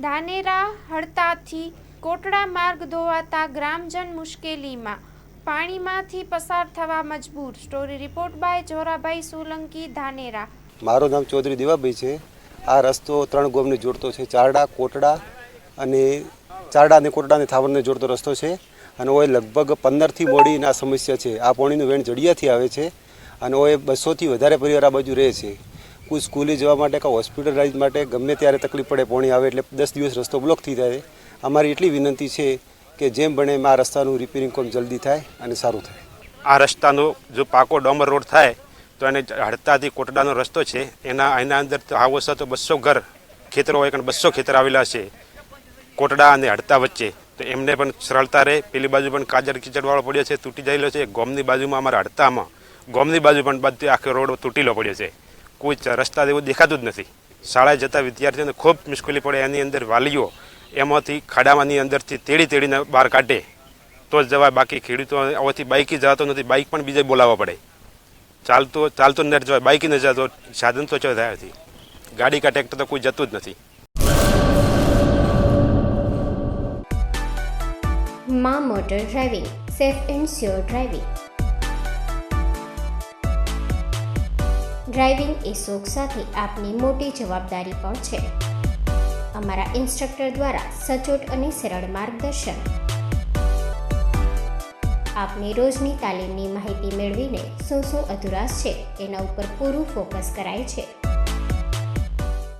ધાનેરા હડતાથી કોટડા માર્ગ ધોવાતા ગ્રામજન મુશ્કેલીમાં, પાણીમાંથી પસાર થવા મજબૂર. Story report by Jorabhai Solanki, Dhanera. મારું નામ ચૌધરી દેવાભાઈ છે. આ રસ્તો 3 ગામને જોડતો છે. ચારડા, કોટડા અને કોટડાને થાવરને જોડતો રસ્તો છે. અને ઓય લગભગ 15થી મોડીની આ સમસ્યા છે. આ પાણીનું વેણ જડિયાથી આવે છે અને ઓય 200થી વધારે પરિવાર આ બાજુ રહે છે. કોઈ સ્કૂલે જવા માટે કે હોસ્પિટલાઇઝ માટે ગમે ત્યારે તકલીફ પડે, પાણી આવે એટલે 10 દિવસ રસ્તો બ્લોક થઈ જાય. અમારી એટલી વિનંતી છે કે જેમ બને એમ આ રસ્તાનું રિપેરિંગ કામ જલ્દી થાય અને સારું થાય. આ રસ્તાનો જો પાકો ડામર રોડ થાય તો એને હડતાથી કોટડાનો રસ્તો છે, એના અંદર તો આવો તો 200 ઘર ખેતરો હોય, કારણ 200 ખેતર આવેલા છે કોટડા અને હડતા વચ્ચે, તો એમને પણ સરળતા રહે. પેલી બાજુ પણ કાજર કીચડવાળો પડ્યો છે, તૂટી ગયેલો છે. ગોમની બાજુમાં અમારા હડતામાં ગોમની બાજુ પણ બધું આખો રોડ તૂટેલો પડ્યો છે. કોઈ રસ્તા જેવું દેખાતું જ નથી. શાળાએ જતા વિદ્યાર્થીઓને ખૂબ મુશ્કેલી પડે. એની અંદર વાલીઓ એમાંથી ખાડામાંની અંદરથી તેડીને બહાર કાઢે તો જ જવાય. બાકી ખેડૂતો આવવાથી બાઇકી જતો નથી, બાઇક પણ બીજે બોલાવવા પડે. ચાલતો ન જવાય, બાઇકી ન જતો, સાધન તો થયા નથી. ગાડી કા ટ્રેક્ટર તો કોઈ જતું જ નથી. માં motor driving, safe and sure driving. Driving એ શોખ સાથે આપની મોટી જવાબદારી પણ છે. અમારા ઇન્સ્ટ્રક્ટર દ્વારા સચોટ અને સરળ માર્ગદર્શન. આપની રોજની તાલીમની માહિતી મેળવીને શું અધુરાશ છે એના ઉપર પૂરું ફોકસ કરાય છે.